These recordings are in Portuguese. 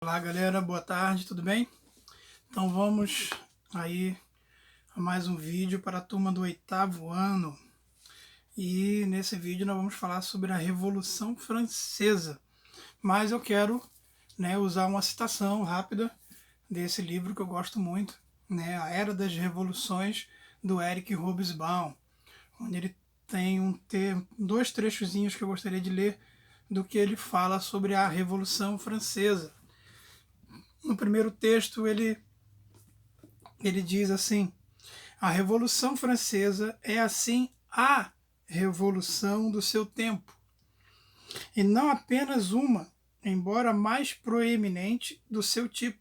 Olá galera, boa tarde, tudo bem? Então vamos aí a mais um vídeo para a turma do 8º ano. E nesse vídeo nós vamos falar sobre a Revolução Francesa. Mas eu quero usar uma citação rápida desse livro que eu gosto muito, A Era das Revoluções, do Eric Hobsbawm, onde ele tem dois trechozinhos que eu gostaria de ler do que ele fala sobre a Revolução Francesa. No primeiro texto ele diz assim: a Revolução Francesa é assim a revolução do seu tempo, e não apenas uma, embora mais proeminente, do seu tipo.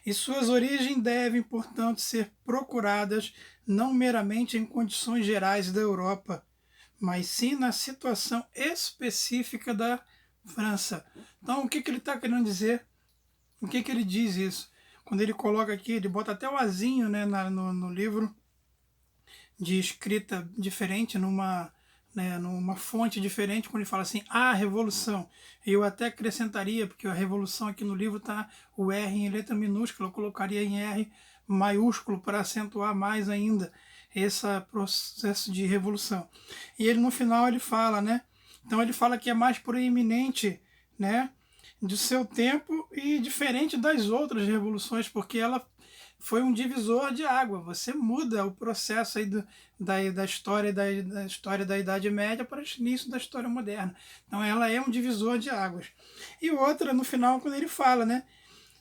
E suas origens devem, portanto, ser procuradas não meramente em condições gerais da Europa, mas sim na situação específica da França. Então, o que ele está querendo dizer? O que ele diz isso? Quando ele coloca aqui, ele bota até o azinho no livro, de escrita diferente, numa fonte diferente, quando ele fala assim, a revolução. Eu até acrescentaria, porque a revolução aqui no livro está o R em letra minúscula, eu colocaria em R maiúsculo para acentuar mais ainda esse processo de revolução. E ele no final ele fala, então ele fala que é mais proeminente, do seu tempo e diferente das outras revoluções, porque ela foi um divisor de água. Você muda o processo aí da história da Idade Média para o início da história moderna. Então ela é um divisor de águas. E outra, no final, quando ele fala,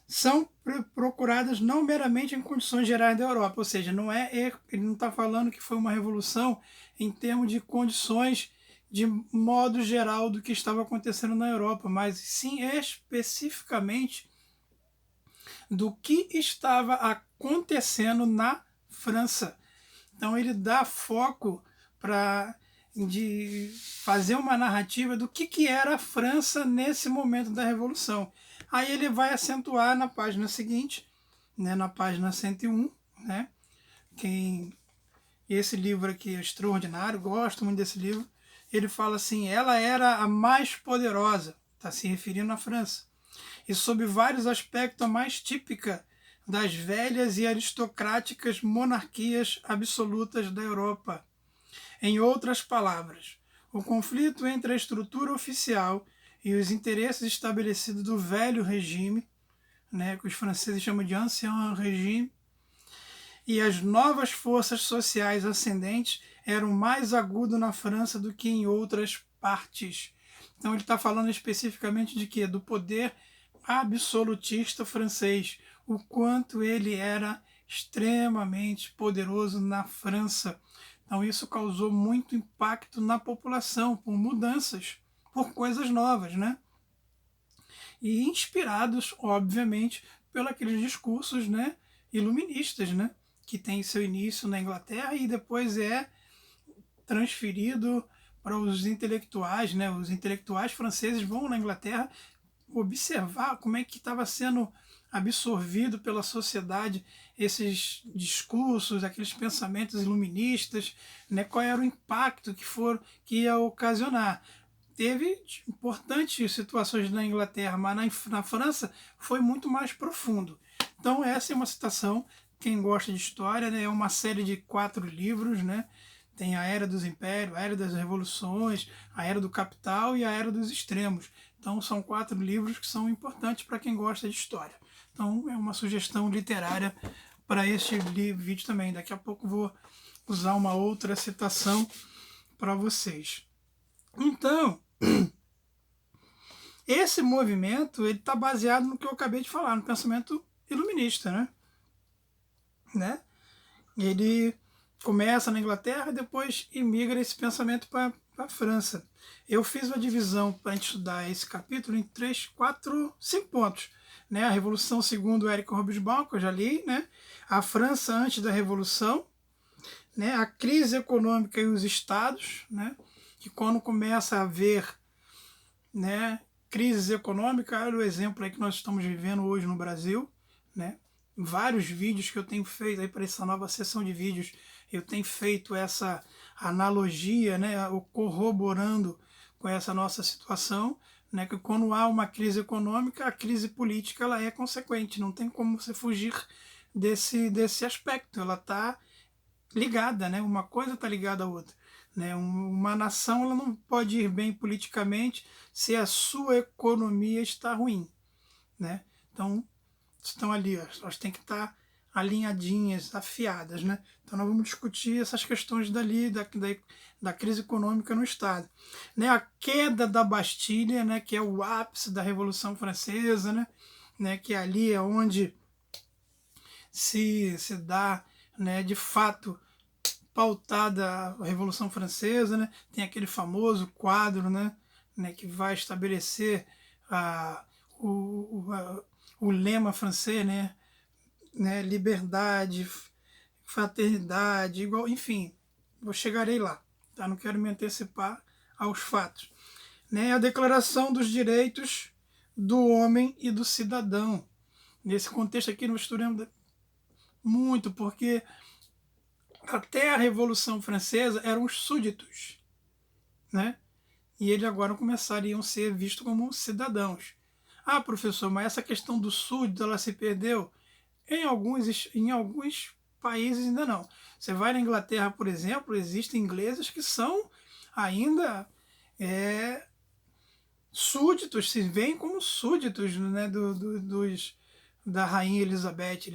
são procuradas não meramente em condições gerais da Europa, ou seja, ele não está falando que foi uma revolução em termos de condições de modo geral do que estava acontecendo na Europa, mas sim especificamente do que estava acontecendo na França. Então ele dá foco de fazer uma narrativa do que era a França nesse momento da Revolução. Aí ele vai acentuar na página seguinte, na página 101, esse livro aqui é extraordinário, gosto muito desse livro. Ele fala assim, ela era a mais poderosa, está se referindo à França, e sob vários aspectos a mais típica das velhas e aristocráticas monarquias absolutas da Europa. Em outras palavras, o conflito entre a estrutura oficial e os interesses estabelecidos do velho regime, que os franceses chamam de ancien régime, e as novas forças sociais ascendentes eram mais agudo na França do que em outras partes. Então ele está falando especificamente de quê? Do poder absolutista francês, o quanto ele era extremamente poderoso na França. Então isso causou muito impacto na população, por mudanças, por coisas novas, E inspirados, obviamente, pelos aqueles discursos, iluministas, que tem seu início na Inglaterra e depois é transferido para os intelectuais, Os intelectuais franceses vão na Inglaterra observar como é que estava sendo absorvido pela sociedade esses discursos, aqueles pensamentos iluministas, qual era o impacto que ia ocasionar. Teve importantes situações na Inglaterra, mas na França foi muito mais profundo. Então essa é uma citação, quem gosta de história, é uma série de 4 livros, Tem a Era dos Impérios, a Era das Revoluções, a Era do Capital e a Era dos Extremos. Então são 4 livros que são importantes para quem gosta de história. Então é uma sugestão literária para este vídeo também. Daqui a pouco vou usar uma outra citação para vocês. Então, esse movimento ele está baseado no que eu acabei de falar, no pensamento iluminista, Ele começa na Inglaterra e depois imigra esse pensamento para a França. Eu fiz uma divisão para a gente estudar esse capítulo em 3, 4, 5 pontos. A Revolução segundo Eric Hobsbawm, que eu já li, a França antes da Revolução, a crise econômica e os estados, que quando começa a haver crises econômicas, olha o exemplo aí que nós estamos vivendo hoje no Brasil, vários vídeos que eu tenho feito aí para essa nova sessão de vídeos, eu tenho feito essa analogia, corroborando com essa nossa situação, né, que quando há uma crise econômica, a crise política ela é consequente, não tem como você fugir desse aspecto, ela está ligada, né? Uma coisa está ligada à outra. Né? Uma nação ela não pode ir bem politicamente se a sua economia está ruim. Né? Então, estão ali, elas têm que estar alinhadinhas, afiadas. Né? Então, nós vamos discutir essas questões da crise econômica no Estado. Né? A queda da Bastilha, né? Que é o ápice da Revolução Francesa, né? Que ali é onde se dá, né, de fato, pautada a Revolução Francesa, né? Tem aquele famoso quadro, né, que vai estabelecer o lema francês, né, liberdade, fraternidade, igual, enfim, eu chegarei lá, tá? Não quero me antecipar aos fatos. Né? A Declaração dos Direitos do Homem e do Cidadão. Nesse contexto aqui nós estudamos muito, porque até a Revolução Francesa eram os súditos, né? E eles agora começariam a ser vistos como cidadãos. Ah, professor, mas essa questão do súdito ela se perdeu? Em alguns países ainda não. Você vai na Inglaterra, por exemplo, existem ingleses que são ainda súditos, se veem como súditos, né, da Rainha Elizabeth.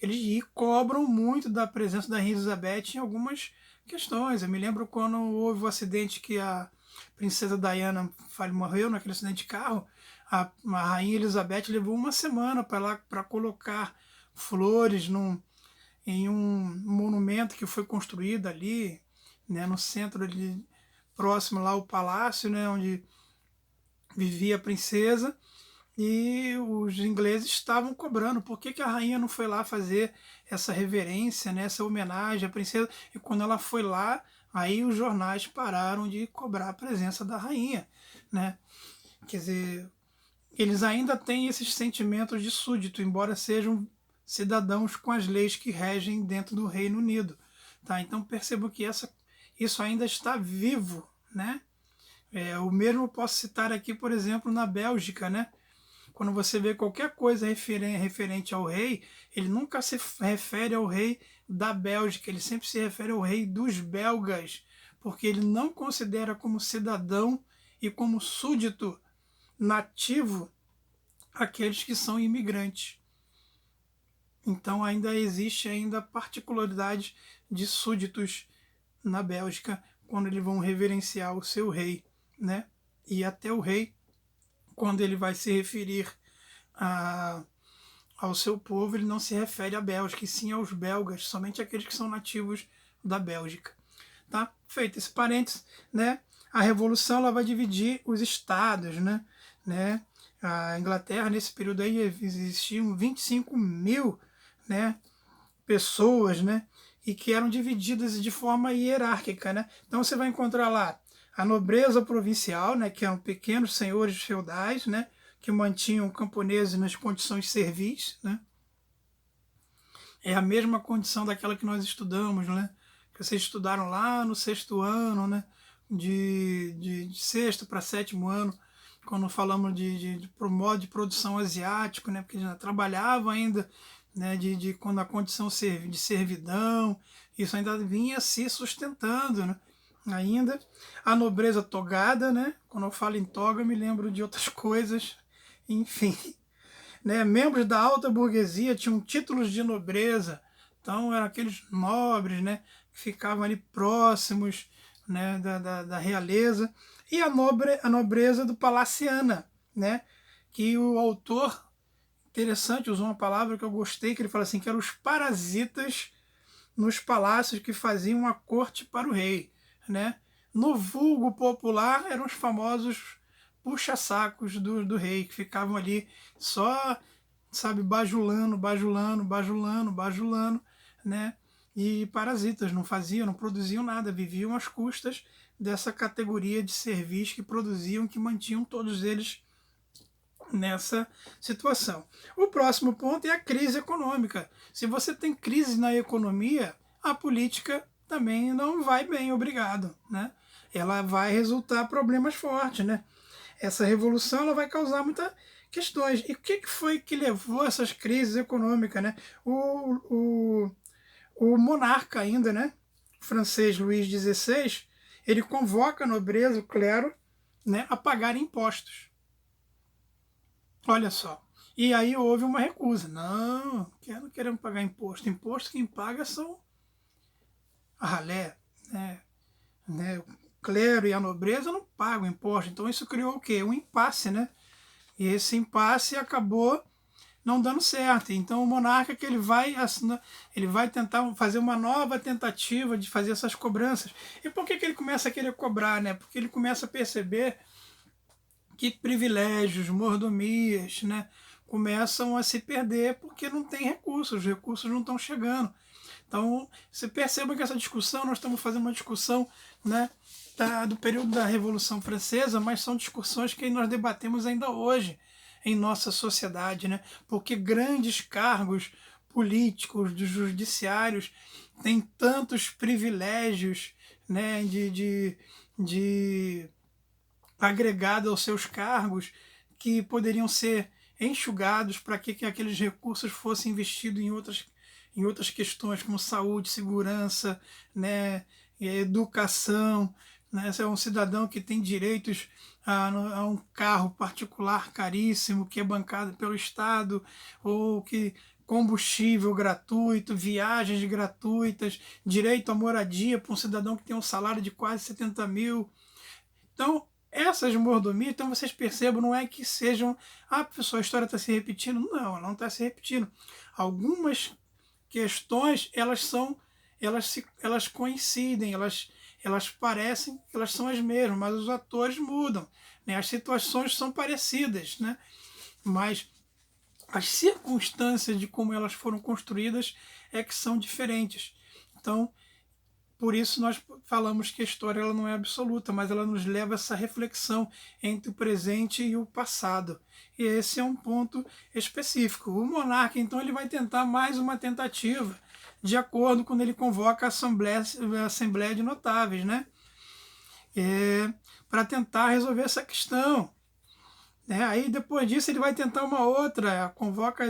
Eles cobram muito da presença da Rainha Elizabeth em algumas questões. Eu me lembro quando houve o acidente que a princesa Diana morreu naquele acidente de carro, a Rainha Elizabeth levou uma semana para colocar flores em um monumento que foi construído ali, né, no centro ali, próximo lá ao palácio, né, onde vivia a princesa, e os ingleses estavam cobrando por que a rainha não foi lá fazer essa reverência, né, essa homenagem à princesa. E quando ela foi lá, aí os jornais pararam de cobrar a presença da rainha. Né? Quer dizer, eles ainda têm esses sentimentos de súdito, embora sejam cidadãos com as leis que regem dentro do Reino Unido. Tá? Então percebo que isso ainda está vivo. Né? O mesmo eu posso citar aqui, por exemplo, na Bélgica, né? Quando você vê qualquer coisa referente ao rei, ele nunca se refere ao rei da Bélgica, ele sempre se refere ao rei dos belgas, porque ele não considera como cidadão e como súdito nativo aqueles que são imigrantes. Então ainda existe particularidade de súditos na Bélgica quando eles vão reverenciar o seu rei, né? E até o rei, quando ele vai se referir ao seu povo, ele não se refere à Bélgica, e sim aos belgas, somente aqueles que são nativos da Bélgica. Tá? Feito esse parênteses, né? A Revolução ela vai dividir os estados. Né? A Inglaterra, nesse período aí, existiam 25 mil, né, pessoas, né, e que eram divididas de forma hierárquica. Né? Então você vai encontrar lá a nobreza provincial, né, que eram pequenos senhores feudais, né, que mantinham camponeses nas condições servis. Né? É a mesma condição daquela que nós estudamos, né, que vocês estudaram lá no 6º ano, né, de 6º para 7º ano, quando falamos de modo de produção asiático, né, porque já trabalhava ainda, né, quando a condição de servidão, isso ainda vinha se sustentando. Né? Ainda a nobreza togada, né? Quando eu falo em toga, eu me lembro de outras coisas, enfim. Né? Membros da alta burguesia tinham títulos de nobreza, então eram aqueles nobres, né, que ficavam ali próximos, né, da realeza, e a nobreza do palaciana, né, que o autor, interessante, usou uma palavra que eu gostei, que ele fala assim, que eram os parasitas nos palácios que faziam a corte para o rei. Né? No vulgo popular eram os famosos puxa-sacos do rei, que ficavam ali só, sabe, bajulando, né? E parasitas, não produziam nada, viviam às custas dessa categoria de servis que produziam, que mantinham todos eles nessa situação. O próximo ponto é a crise econômica. Se você tem crise na economia, a política também não vai bem, obrigado. Né? Ela vai resultar problemas fortes. Né? essa revolução ela vai causar muitas questões. E o que foi que levou a essas crises econômicas, né? O monarca ainda, né? O francês Luís XVI, ele convoca a nobreza, o clero, né, a pagar impostos. Olha só. E aí houve uma recusa. Não queremos pagar imposto. Imposto quem paga são a ralé, né? O clero e a nobreza não pagam imposto. Então isso criou o quê? Um impasse, né? E esse impasse acabou não dando certo. Então o monarca que ele vai tentar fazer uma nova tentativa de fazer essas cobranças. E por que ele começa a querer cobrar, né? Porque ele começa a perceber que privilégios, mordomias, né, começam a se perder porque não tem recursos, os recursos não estão chegando. Então, você perceba que essa discussão, nós estamos fazendo uma discussão, né, do período da Revolução Francesa, mas são discussões que nós debatemos ainda hoje em nossa sociedade, né, porque grandes cargos políticos, dos judiciários, têm tantos privilégios, né, de agregado aos seus cargos que poderiam ser enxugados para que aqueles recursos fossem investidos em outras questões como saúde, segurança, né, educação. Né? Você é um cidadão que tem direitos a um carro particular caríssimo que é bancado pelo Estado, ou que combustível gratuito, viagens gratuitas, direito à moradia para um cidadão que tem um salário de quase 70 mil. Então, essas mordomias, então vocês percebam, não é que sejam, pessoal, a história está se repetindo. Não, ela não está se repetindo. Algumas questões, elas coincidem, elas parecem que elas são as mesmas, mas os atores mudam, né? As situações são parecidas, né? Mas as circunstâncias de como elas foram construídas é que são diferentes. Então, por isso nós falamos que a história ela não é absoluta, mas ela nos leva a essa reflexão entre o presente e o passado. E esse é um ponto específico. O monarca, então, ele vai tentar mais uma tentativa, de acordo com quando ele convoca a Assembleia de Notáveis, né? Para tentar resolver essa questão. Aí, depois disso, ele vai tentar uma outra, convoca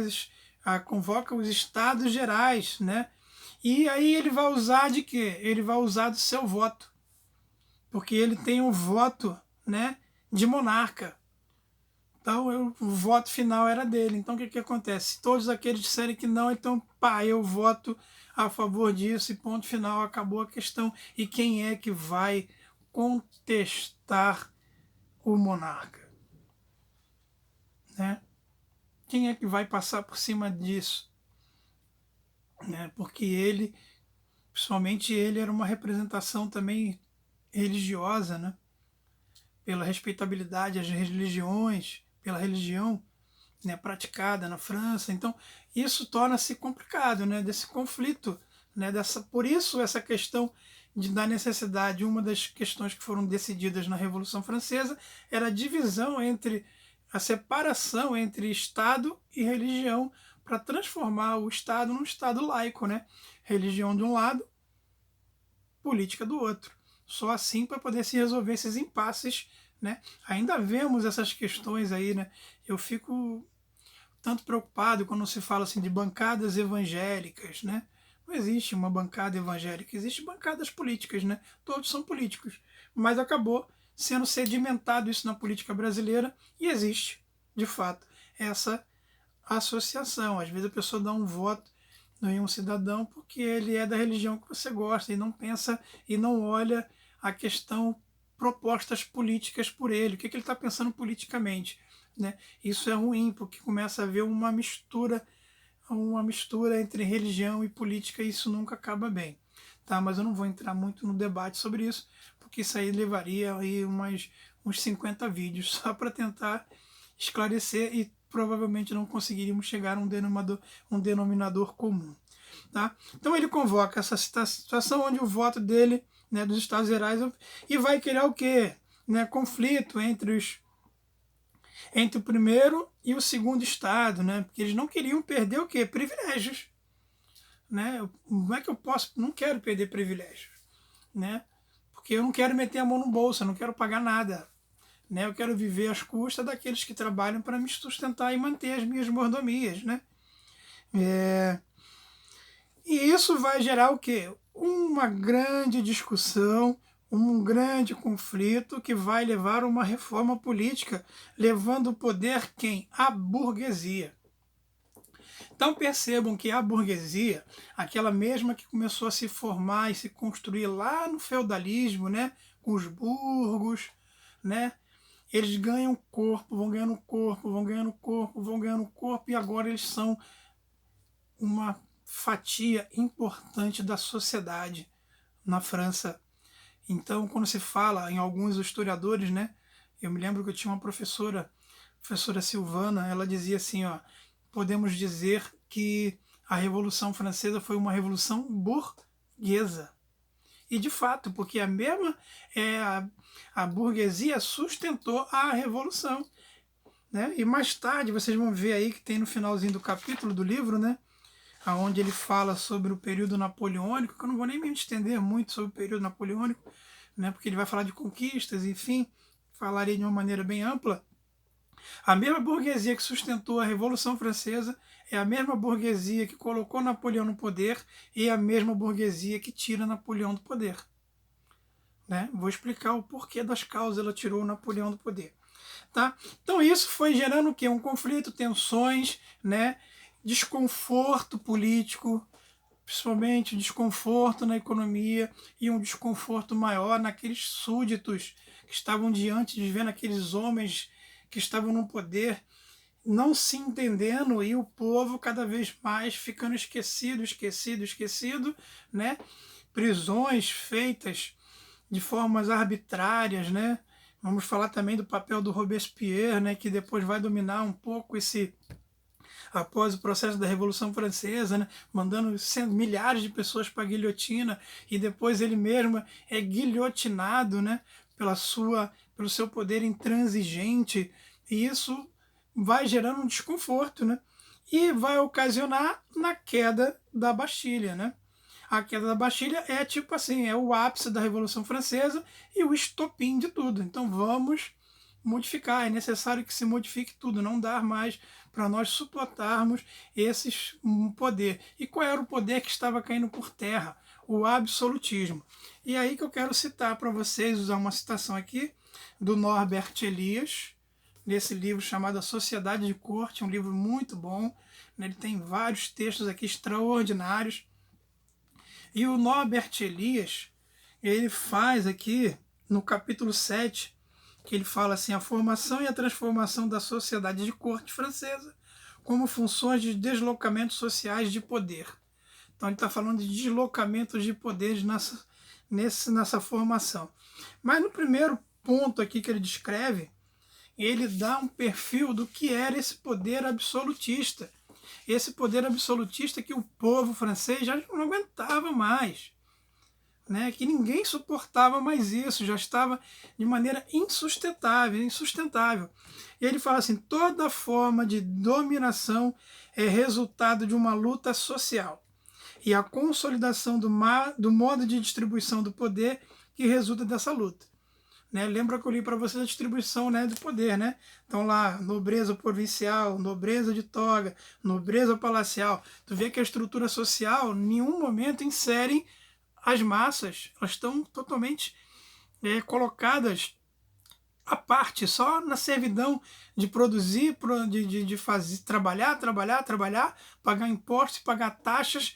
os Estados Gerais, né? E aí ele vai usar de quê? Ele vai usar do seu voto. Porque ele tem um voto, né, de monarca. Então o voto final era dele. Então o que acontece? Se todos aqueles disserem que não, então eu voto a favor disso e ponto final, acabou a questão. E quem é que vai contestar o monarca? Né? Quem é que vai passar por cima disso? Né? Porque ele, principalmente ele, era uma representação também religiosa, né? Pela respeitabilidade às religiões, pela religião, né, praticada na França. Então, isso torna-se complicado, né, desse conflito. Né, por isso, essa questão da necessidade, uma das questões que foram decididas na Revolução Francesa, era a divisão a separação entre Estado e religião, para transformar o Estado num Estado laico, né? Religião de um lado, política do outro. Só assim para poder se resolver esses impasses, né? Ainda vemos essas questões aí, né? Eu fico tanto preocupado quando se fala assim de bancadas evangélicas, né? Não existe uma bancada evangélica, existem bancadas políticas, né? Todos são políticos, mas acabou sendo sedimentado isso na política brasileira e existe, de fato, essa associação. Às vezes a pessoa dá um voto em um cidadão porque ele é da religião que você gosta e não pensa e não olha a questão propostas políticas por ele, o que ele está pensando politicamente. Né? Isso é ruim, porque começa a haver uma mistura entre religião e política e isso nunca acaba bem. Tá? Mas eu não vou entrar muito no debate sobre isso, porque isso aí levaria aí uns 50 vídeos só para tentar esclarecer e provavelmente não conseguiríamos chegar a um denominador comum. Tá? Então ele convoca essa situação onde o voto dele, né, dos Estados Gerais, e vai criar o quê? Né, conflito entre o primeiro e o segundo estado, né? Porque eles não queriam perder o quê? Privilégios. Né? Como é que eu posso? Não quero perder privilégios. Né? Porque eu não quero meter a mão no bolso, eu não quero pagar nada. né? Eu quero viver às custas daqueles que trabalham para me sustentar e manter as minhas mordomias, né? E isso vai gerar o quê? Uma grande discussão, um grande conflito que vai levar a uma reforma política, levando o poder quem? A burguesia. Então percebam que a burguesia, aquela mesma que começou a se formar e se construir lá no feudalismo, né, com os burgos, né, eles ganham corpo, vão ganhando corpo, vão ganhando corpo, vão ganhando corpo, e agora eles são uma fatia importante da sociedade na França. Então, quando se fala em alguns historiadores, né, eu me lembro que eu tinha uma professora, professora Silvana, ela dizia assim, ó, podemos dizer que a Revolução Francesa foi uma revolução burguesa. E de fato, porque a burguesia sustentou a revolução, né? E mais tarde vocês vão ver aí que tem no finalzinho do capítulo do livro, né, onde ele fala sobre o período napoleônico, que eu não vou nem me estender muito sobre o período napoleônico, né, porque ele vai falar de conquistas, enfim, falaria de uma maneira bem ampla. A mesma burguesia que sustentou a Revolução Francesa é a mesma burguesia que colocou Napoleão no poder e a mesma burguesia que tira Napoleão do poder. Né? Vou explicar o porquê das causas ela tirou Napoleão do poder. Tá? Então isso foi gerando o quê? Um conflito, tensões, né? Desconforto político, principalmente desconforto na economia e um desconforto maior naqueles súditos que estavam diante de vendo aqueles homens que estavam no poder não se entendendo e o povo cada vez mais ficando esquecido, né? Prisões feitas de formas arbitrárias, né? Vamos falar também do papel do Robespierre, né? Que depois vai dominar um pouco após o processo da Revolução Francesa, né, mandando milhares de pessoas para a guilhotina, e depois ele mesmo é guilhotinado, né, pelo seu poder intransigente, e isso vai gerando um desconforto, né, e vai ocasionar na queda da Bastilha, né. A queda da Bastilha é tipo assim, é o ápice da Revolução Francesa e o estopim de tudo. Então vamos modificar, é necessário que se modifique tudo, não dá mais para nós suportarmos esse poder. E qual era o poder que estava caindo por terra? O absolutismo. E aí que eu quero citar para vocês, usar uma citação aqui do Norbert Elias, nesse livro chamado A Sociedade de Corte, um livro muito bom, né? Ele tem vários textos aqui extraordinários. E o Norbert Elias, ele faz aqui, no capítulo 7, que ele fala assim, a formação e a transformação da sociedade de corte francesa como funções de deslocamentos sociais de poder. Então ele está falando de deslocamentos de poderes nessa formação. Mas no primeiro ponto aqui que ele descreve, ele dá um perfil do que era esse poder absolutista. Esse poder absolutista que o povo francês já não aguentava mais. Né, que ninguém suportava mais isso, já estava de maneira insustentável. E ele fala assim, toda forma de dominação é resultado de uma luta social e a consolidação do modo de distribuição do poder que resulta dessa luta. Né? Lembra que eu li para vocês a distribuição, né, do poder, né? Então lá, nobreza provincial, nobreza de toga, nobreza palacial. Tu vê que a estrutura social, em nenhum momento insere as massas, elas estão totalmente colocadas à parte, só na servidão de produzir, de fazer, trabalhar, pagar impostos, pagar taxas,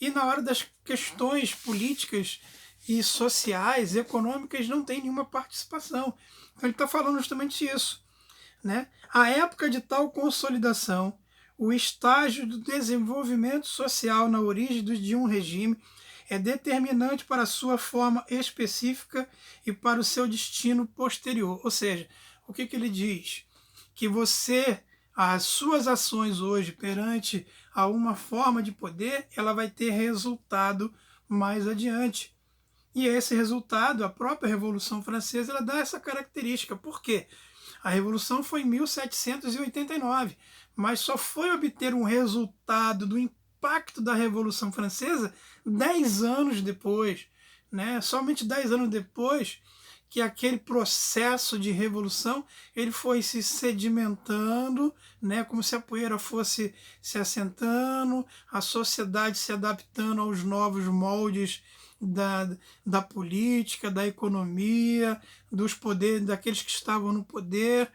e na hora das questões políticas e sociais, econômicas, não tem nenhuma participação. Então ele está falando justamente isso. Né? A época de tal consolidação, o estágio do desenvolvimento social na origem de um regime é determinante para a sua forma específica e para o seu destino posterior. Ou seja, o que ele diz? Que as suas ações hoje perante a uma forma de poder, ela vai ter resultado mais adiante. E esse resultado, a própria Revolução Francesa, ela dá essa característica. Por quê? A Revolução foi em 1789, mas só foi obter um resultado do impacto da Revolução Francesa 10 anos depois. Né? Somente 10 anos depois que aquele processo de revolução ele foi se sedimentando, né, como se a poeira fosse se assentando, a sociedade se adaptando aos novos moldes da política, da economia, dos poderes, daqueles que estavam no poder.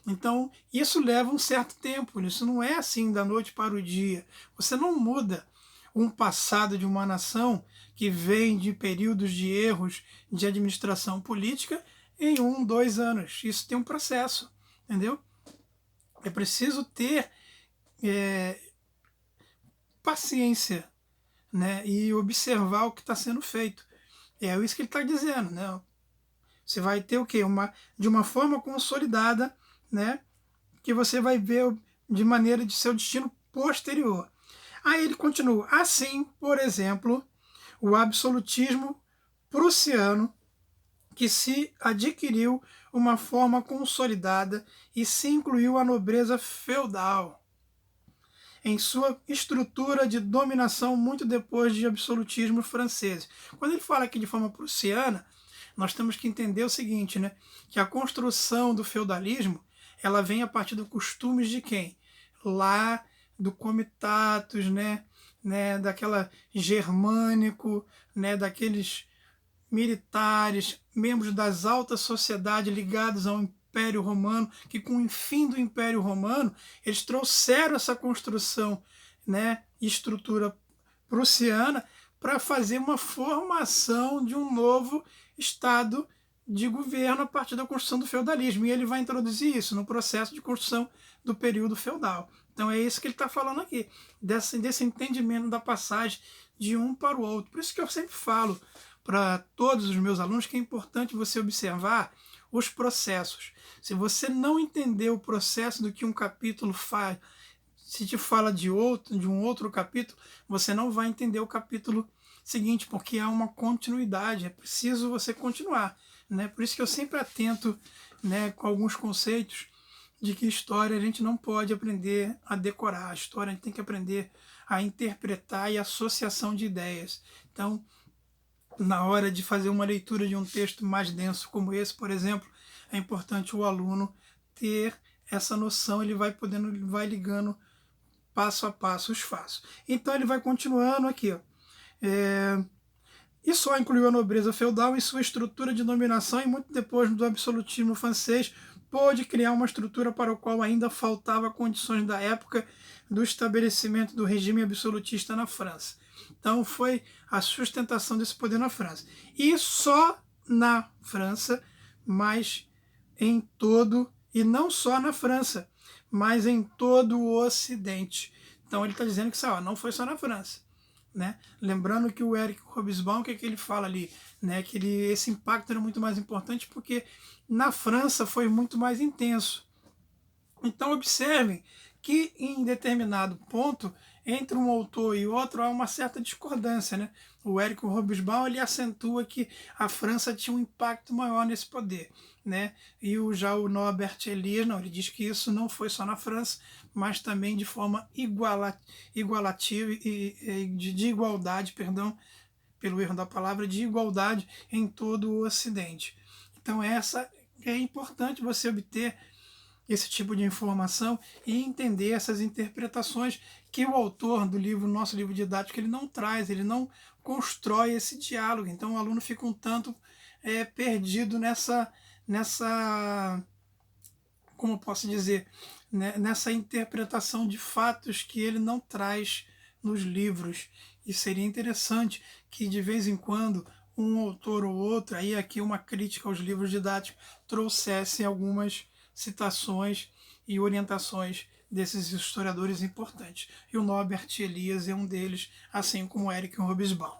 Então, isso leva um certo tempo, isso não é assim da noite para o dia. Você não muda um passado de uma nação que vem de períodos de erros de administração política em 2 anos. Isso tem um processo, entendeu? É preciso ter paciência, né, e observar o que está sendo feito. É isso que ele está dizendo, né? Você vai ter o quê? De uma forma consolidada, né, que você vai ver de maneira de seu destino posterior. Aí ele continua. Assim, por exemplo, o absolutismo prussiano, que se adquiriu uma forma consolidada e se incluiu a nobreza feudal em sua estrutura de dominação muito depois de absolutismo francês. Quando ele fala aqui de forma prussiana, nós temos que entender o seguinte, né? Que a construção do feudalismo ela vem a partir dos costumes de quem? Lá do comitatus, daquela germânico, daqueles militares, membros das altas sociedades ligados ao Império Romano, que com o fim do Império Romano, eles trouxeram essa construção, estrutura prussiana para fazer uma formação de um novo Estado de governo a partir da construção do feudalismo. E ele vai introduzir isso no processo de construção do período feudal. Então é isso que ele está falando aqui, desse entendimento da passagem de um para o outro. Por isso que eu sempre falo para todos os meus alunos que é importante você observar os processos. Se você não entender o processo do que um capítulo faz, se te fala de um outro capítulo, você não vai entender o capítulo seguinte, porque há uma continuidade, é preciso você continuar. Por isso que eu sempre atento com alguns conceitos de que história a gente não pode aprender a decorar, a história a gente tem que aprender a interpretar e associação de ideias. Então, na hora de fazer uma leitura de um texto mais denso como esse, por exemplo, é importante o aluno ter essa noção, ele vai ligando passo a passo os fatos. Então ele vai continuando aqui, ó. E só incluiu a nobreza feudal em sua estrutura de dominação e muito depois do absolutismo francês pôde criar uma estrutura para o qual ainda faltava condições da época do estabelecimento do regime absolutista na França. Então foi a sustentação desse poder na França. E só na França, mas em todo, e não só na França, mas em todo o Ocidente. Então ele está dizendo que isso não foi só na França. Lembrando que o Eric Hobsbawm, o que ele fala ali? Que esse impacto era muito mais importante porque na França foi muito mais intenso. Então observem que em determinado ponto, entre um autor e outro, há uma certa discordância. O Eric Hobsbawm ele acentua que a França tinha um impacto maior nesse poder. E já o Norbert Elias, não, ele diz que isso não foi só na França, mas também de forma igualativa e de igualdade, perdão, pelo erro da palavra, de igualdade em todo o Ocidente. Então é importante você obter esse tipo de informação e entender essas interpretações que o autor do livro, nosso livro didático, ele não traz, ele não constrói esse diálogo. Então o aluno fica um tanto perdido nessa, como eu posso dizer, nessa interpretação de fatos que ele não traz nos livros. E seria interessante que de vez em quando um autor ou outro, aí aqui uma crítica aos livros didáticos, trouxesse algumas citações e orientações desses historiadores importantes. E o Norbert Elias é um deles, assim como Eric Hobsbawm.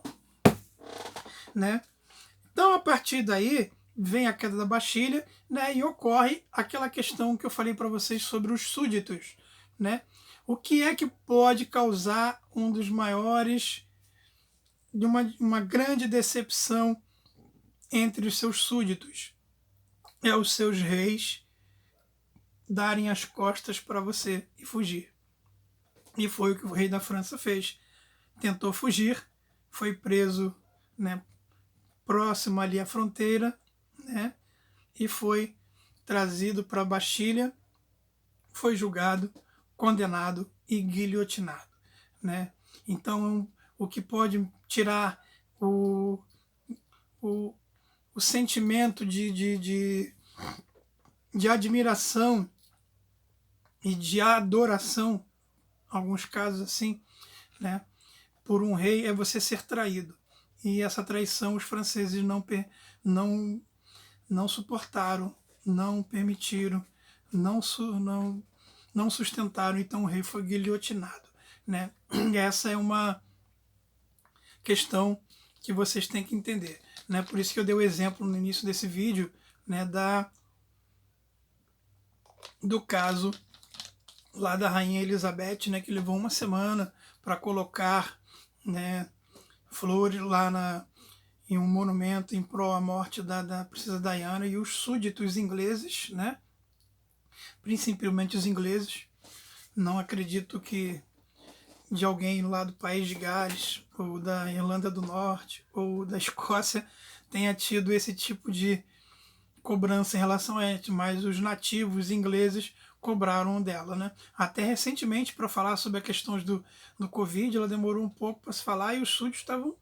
Então, a partir daí, vem a queda da Bastilha, e ocorre aquela questão que eu falei para vocês sobre os súditos. O que é que pode causar um dos maiores, de uma grande decepção entre os seus súditos? É os seus reis darem as costas para você e fugir. E foi o que o rei da França fez. Tentou fugir, foi preso próximo ali à fronteira, e foi trazido para Bastilha, foi julgado, condenado e guilhotinado, né? Então, o que pode tirar o, o sentimento de admiração e de adoração, alguns casos assim, né, por um rei, é você ser traído. E essa traição os franceses não, não suportaram, não permitiram, não sustentaram, então o rei foi guilhotinado, né? E essa é uma questão que vocês têm que entender, né? Por isso que eu dei o exemplo no início desse vídeo, né, do caso lá da rainha Elizabeth, né, que levou uma semana para colocar, né, flores lá em um monumento em prol à morte da princesa Diana, e os súditos ingleses, né, principalmente os ingleses, não acredito que de alguém lá do país de Gales, ou da Irlanda do Norte, ou da Escócia, tenha tido esse tipo de cobrança em relação a ela, mas os nativos ingleses cobraram dela, né? Até recentemente, para falar sobre a questão do Covid, ela demorou um pouco para se falar e os súditos estavam